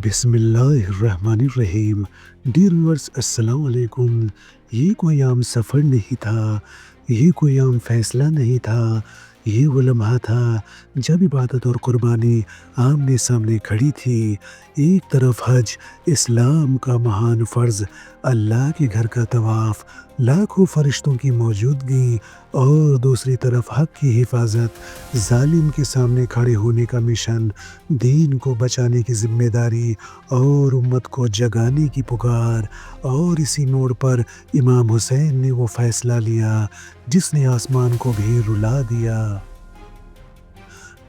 بسم اللہ الرحمن الرحیم۔ ڈیئر ویورز، السلام علیکم۔ یہ کوئی عام سفر نہیں تھا، یہ کوئی عام فیصلہ نہیں تھا، یہ وہ لمحہ تھا جب عبادت اور قربانی آمنے سامنے کھڑی تھی۔ ایک طرف حج، اسلام کا مہان فرض، اللہ کے گھر کا طواف، لاکھوں فرشتوں کی موجودگی، اور دوسری طرف حق کی حفاظت، ظالم کے سامنے کھڑے ہونے کا مشن، دین کو بچانے کی ذمہ داری اور امت کو جگانے کی پکار۔ اور اسی موڑ پر امام حسین نے وہ فیصلہ لیا جس نے آسمان کو بھی رلا دیا۔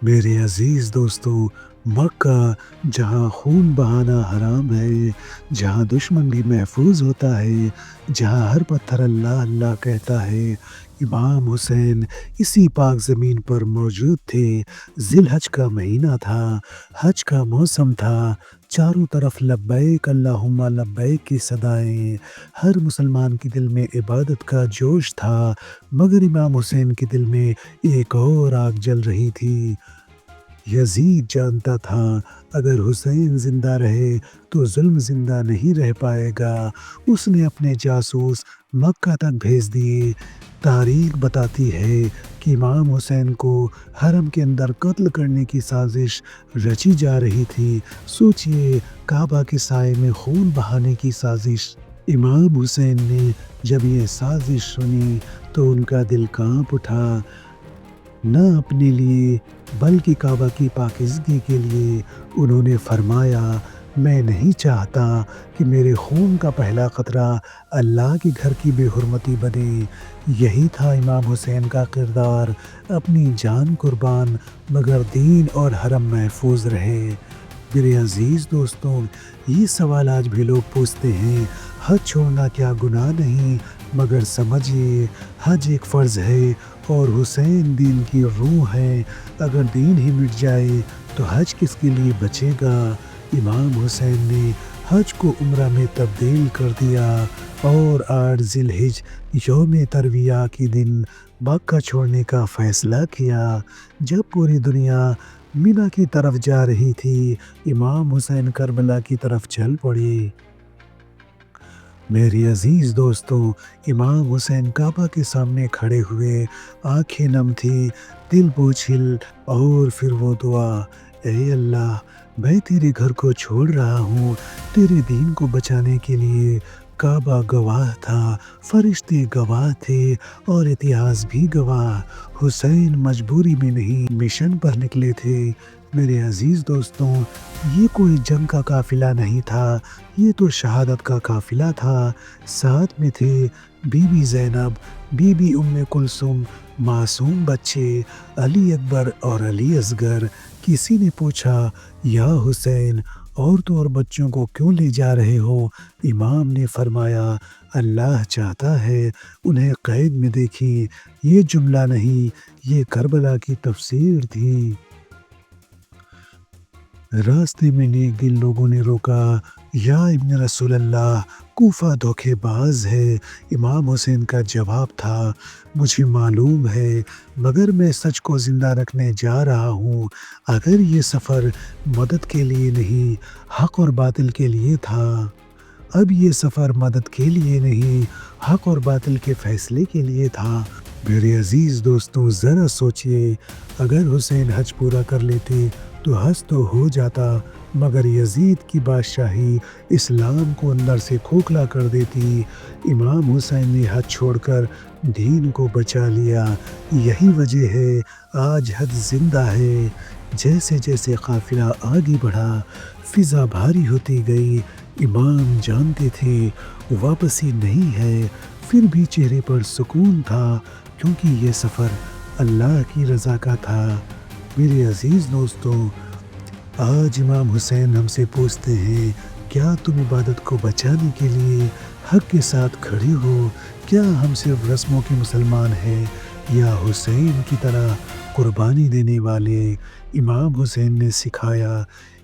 میرے عزیز دوستو، مکہ جہاں خون بہانا حرام ہے، جہاں دشمن بھی محفوظ ہوتا ہے، جہاں ہر پتھر اللہ اللہ کہتا ہے، امام حسین اسی پاک زمین پر موجود تھے۔ ذی الحج کا مہینہ تھا، حج کا موسم تھا، چاروں طرف لبیک اللہم لبیک کی صدائیں، ہر مسلمان کے دل میں عبادت کا جوش تھا، مگر امام حسین کے دل میں ایک اور آگ جل رہی تھی۔ یزید جانتا تھا اگر حسین زندہ رہے تو ظلم زندہ نہیں رہ پائے گا۔ اس نے اپنے جاسوس مکہ تک بھیج دیے۔ تاریخ بتاتی ہے کہ امام حسین کو حرم کے اندر قتل کرنے کی سازش رچی جا رہی تھی۔ سوچئے، کعبہ کے سائے میں خون بہانے کی سازش۔ امام حسین نے جب یہ سازش سنی تو ان کا دل کانپ اٹھا۔ نہ اپنے لیے بلکہ کعبہ کی پاکیزگی کے لیے انہوں نے فرمایا، میں نہیں چاہتا کہ میرے خون کا پہلا قطرہ اللہ کے گھر کی بے حرمتی بنے۔ یہی تھا امام حسین کا کردار، اپنی جان قربان مگر دین اور حرم محفوظ رہے۔ میرے عزیز دوستوں، یہ سوال آج بھی لوگ پوچھتے ہیں، حج چھوڑنا کیا گناہ نہیں؟ مگر سمجھیے، حج ایک فرض ہے اور حسین دین کی روح ہے۔ اگر دین ہی مٹ جائے تو حج کس کے لیے بچے گا؟ امام حسین نے حج کو عمرہ میں تبدیل کر دیا اور 8 ذی الحج یوم ترویہ کے دن مکہ چھوڑنے کا فیصلہ کیا۔ جب پوری دنیا منی کی طرف جا رہی تھی، امام حسین کربلا کی طرف چل پڑے۔ میرے عزیز دوستو، امام حسین کعبہ کے سامنے کھڑے ہوئے، آنکھیں نم تھی، دل بوجھل، اور پھر وہ دعا، اے اللہ، میں تیرے گھر کو چھوڑ رہا ہوں تیرے دین کو بچانے کے لیے۔ کعبہ گواہ تھا، فرشتے گواہ تھے، اور اتہاس بھی گواہ۔ حسین مجبوری میں نہیں، مشن پر نکلے تھے۔ میرے عزیز دوستوں، یہ کوئی جنگ کا قافلہ نہیں تھا، یہ تو شہادت کا قافلہ تھا۔ ساتھ میں تھے بی بی زینب، بی بی ام کلثوم، معصوم بچے علی اکبر اور علی اصغر۔ کسی نے پوچھا، یا حسین، عورتوں اور بچوں کو کیوں لے جا رہے ہو؟ امام نے فرمایا، اللہ چاہتا ہے انہیں قید میں دیکھیں۔ یہ جملہ نہیں، یہ کربلا کی تفسیر تھی۔ راستے میں نیک دل لوگوں نے روکا، یا ابن رسول اللہ، کوفہ دھوکے باز ہے۔ امام حسین کا جواب تھا، مجھے معلوم ہے، مگر میں سچ کو زندہ رکھنے جا رہا ہوں۔ اگر یہ سفر مدد کے لیے نہیں، حق اور باطل کے لیے تھا، اب یہ سفر مدد کے لیے نہیں، حق اور باطل کے فیصلے کے لیے تھا۔ میرے عزیز دوستوں، ذرا سوچئے، اگر حسین حج پورا کر لیتے تو حج تو ہو جاتا، مگر یزید کی بادشاہی اسلام کو اندر سے کھوکھلا کر دیتی۔ امام حسین نے حج چھوڑ کر دین کو بچا لیا۔ یہی وجہ ہے آج حج زندہ ہے۔ جیسے جیسے قافلہ آگے بڑھا، فضا بھاری ہوتی گئی۔ امام جانتے تھے واپسی نہیں ہے، پھر بھی چہرے پر سکون تھا، کیونکہ یہ سفر اللہ کی رضا کا تھا۔ میرے عزیز دوستوں، آج امام حسین ہم سے پوچھتے ہیں، کیا تم عبادت کو بچانے کے لیے حق کے ساتھ کھڑے ہو؟ کیا ہم صرف رسموں کے مسلمان ہیں یا حسین کی طرح قربانی دینے والے؟ امام حسین نے سکھایا،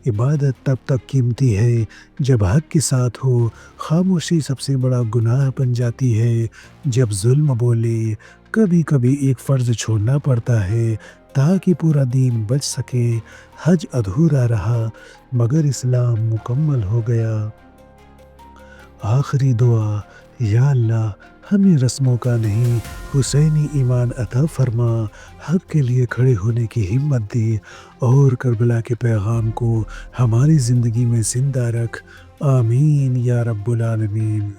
عبادت تب تک قیمتی ہے جب حق کے ساتھ ہو۔ خاموشی سب سے بڑا گناہ بن جاتی ہے جب ظلم بولے۔ کبھی کبھی ایک فرض چھوڑنا پڑتا ہے تاکہ پورا دین بچ سکے۔ حج ادھورا رہا مگر اسلام مکمل ہو گیا۔ آخری دعا: یا اللہ ہمیں رسموں کا نہیں حسینی ایمان عطا فرما، حق کے لیے کھڑے ہونے کی ہمت دے اور کربلا کے پیغام کو ہماری زندگی میں زندہ رکھ۔ آمین یا رب العالمین۔